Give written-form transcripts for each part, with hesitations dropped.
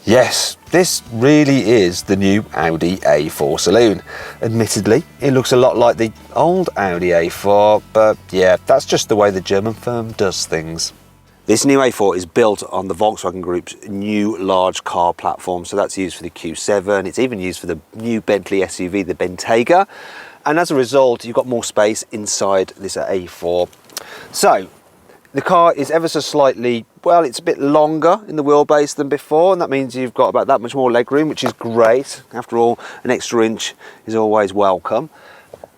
Yes, this really is the new Audi A4 saloon. Admittedly, it looks a lot like the old Audi A4, but yeah, that's just the way the German firm does things. This new A4 is built on the Volkswagen Group's new large car platform, so that's used for the Q7, it's even used for the new Bentley SUV, the Bentayga, and as a result, you've got more space inside this A4. So, the car is ever so slightly, well, it's a bit longer in the wheelbase than before, and that means you've got about that much more legroom, which is great. After all, an extra inch is always welcome.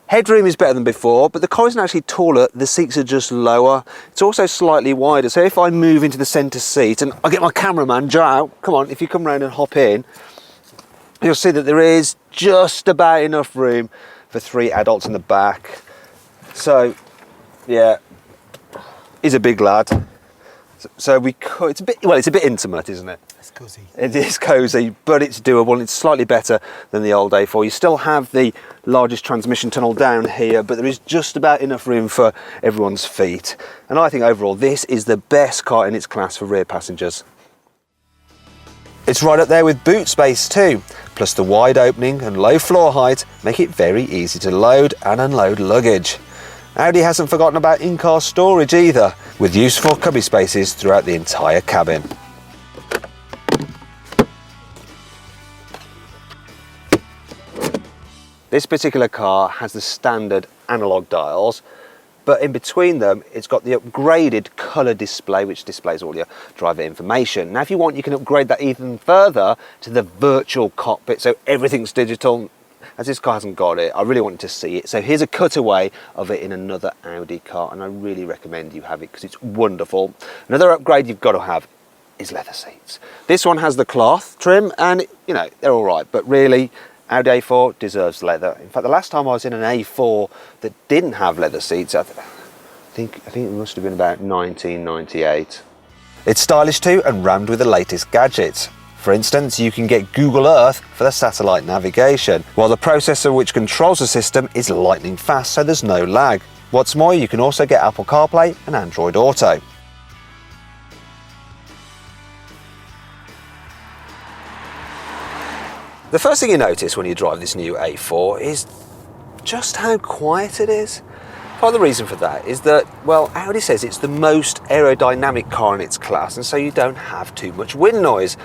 Headroom is better than before, but the car isn't actually taller, the seats are just lower. It's also slightly wider, so if I move into the centre seat, and I'll get my cameraman, Joe, come on, if you come round and hop in, you'll see that there is just about enough room for 3 adults in the back. So, yeah, he's a big lad. So we could, it's a bit intimate, isn't it? It's cosy. It is cosy, but it's doable. It's slightly better than the old A4. You still have the largest transmission tunnel down here, but there is just about enough room for everyone's feet. And I think overall, this is the best car in its class for rear passengers. It's right up there with boot space too, plus the wide opening and low floor height make it very easy to load and unload luggage. Audi hasn't forgotten about in-car storage either, with useful cubby spaces throughout the entire cabin. This particular car has the standard analog dials, but in between them it's got the upgraded colour display which displays all your driver information. Now if you want, you can upgrade that even further to the virtual cockpit, so everything's digital. As this car hasn't got it, I really wanted to see it. So here's a cutaway of it in another Audi car, and I really recommend you have it because it's wonderful. Another upgrade you've got to have is leather seats. This one has the cloth trim, and you know, they're all right, but really, Audi A4 deserves leather. In fact, the last time I was in an A4 that didn't have leather seats, I think it must have been about 1998. It's stylish too and rammed with the latest gadgets. For instance, you can get Google Earth for the satellite navigation, while the processor which controls the system is lightning fast, so there's no lag. What's more, you can also get Apple CarPlay and Android Auto. The first thing you notice when you drive this new A4 is just how quiet it is. Part of the reason for that is that, well, Audi says it's the most aerodynamic car in its class, and so you don't have too much wind noise.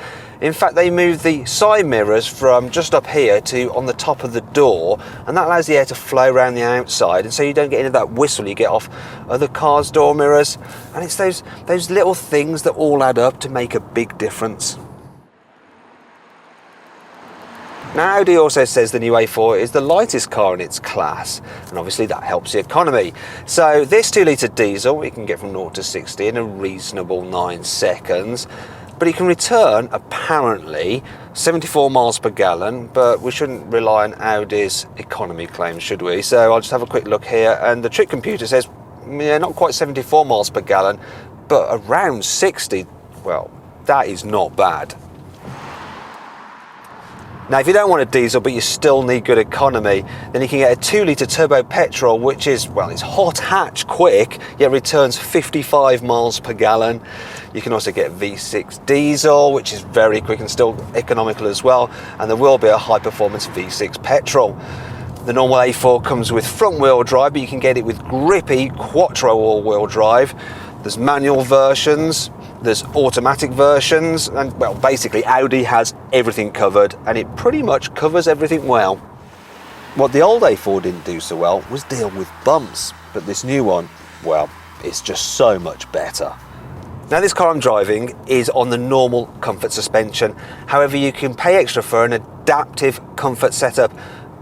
In fact, they moved the side mirrors from just up here to on the top of the door, and that allows the air to flow around the outside, and so you don't get any of that whistle you get off other cars' door mirrors. And it's those little things that all add up to make a big difference. Now Audi also says the new A4 is the lightest car in its class, and obviously that helps the economy. So this 2-litre diesel we can get from 0 to 60 in a reasonable 9 seconds, but it can return apparently 74 miles per gallon, but we shouldn't rely on Audi's economy claims, should we? So I'll just have a quick look here, and the trick computer says, yeah, not quite 74 miles per gallon, but around 60. Well, that is not bad. Now, if you don't want a diesel, but you still need good economy, then you can get a 2-litre turbo petrol, which is, well, it's hot hatch quick, yet returns 55 miles per gallon. You can also get V6 diesel, which is very quick and still economical as well. And there will be a high-performance V6 petrol. The normal A4 comes with front-wheel drive, but you can get it with grippy quattro all-wheel drive. There's manual versions, there's automatic versions, and well, basically Audi has everything covered, and it pretty much covers everything well. What the old A4 didn't do so well was deal with bumps, but this new one, well, it's just so much better. Now this car I'm driving is on the normal comfort suspension, however you can pay extra for an adaptive comfort setup,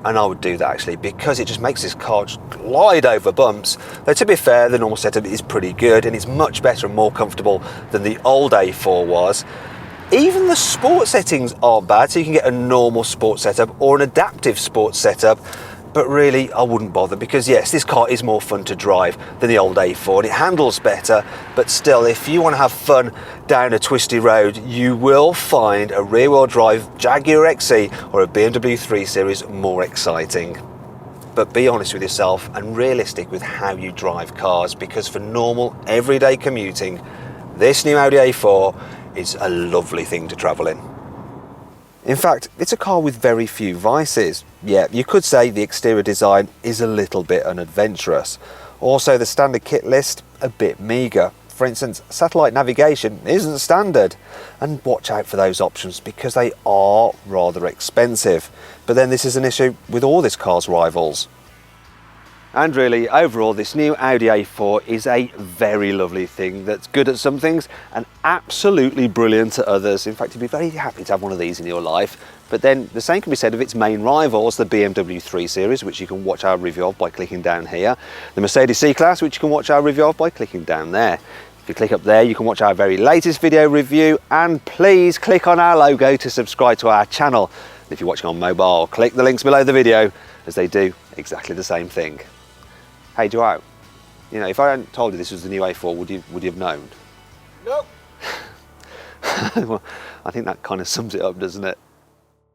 and I would do that actually because it just makes this car just glide over bumps. Though to be fair, the normal setup is pretty good and it's much better and more comfortable than the old A4 was. Even the sport settings aren't bad, so you can get a normal sport setup or an adaptive sports setup, but really I wouldn't bother because yes, this car is more fun to drive than the old A4 and it handles better, but still, if you want to have fun down a twisty road, you will find a rear-wheel drive Jaguar XE or a BMW 3 Series more exciting. But be honest with yourself and realistic with how you drive cars, because for normal everyday commuting, this new Audi A4 is a lovely thing to travel in. In fact, it's a car with very few vices. Yeah, you could say the exterior design is a little bit unadventurous. Also, the standard kit list, a bit meagre. For instance, satellite navigation isn't standard. And watch out for those options because they are rather expensive. But then this is an issue with all this car's rivals. And really, overall, this new Audi A4 is a very lovely thing that's good at some things and absolutely brilliant at others. In fact, you'd be very happy to have one of these in your life. But then the same can be said of its main rivals, the BMW 3 Series, which you can watch our review of by clicking down here. The Mercedes C-Class, which you can watch our review of by clicking down there. If you click up there, you can watch our very latest video review, and please click on our logo to subscribe to our channel. And if you're watching on mobile, click the links below the video, as they do exactly the same thing. Hey Joao, you know, if I hadn't told you this was the new A4, would you have known? Nope. Well, I think that kind of sums it up, doesn't it?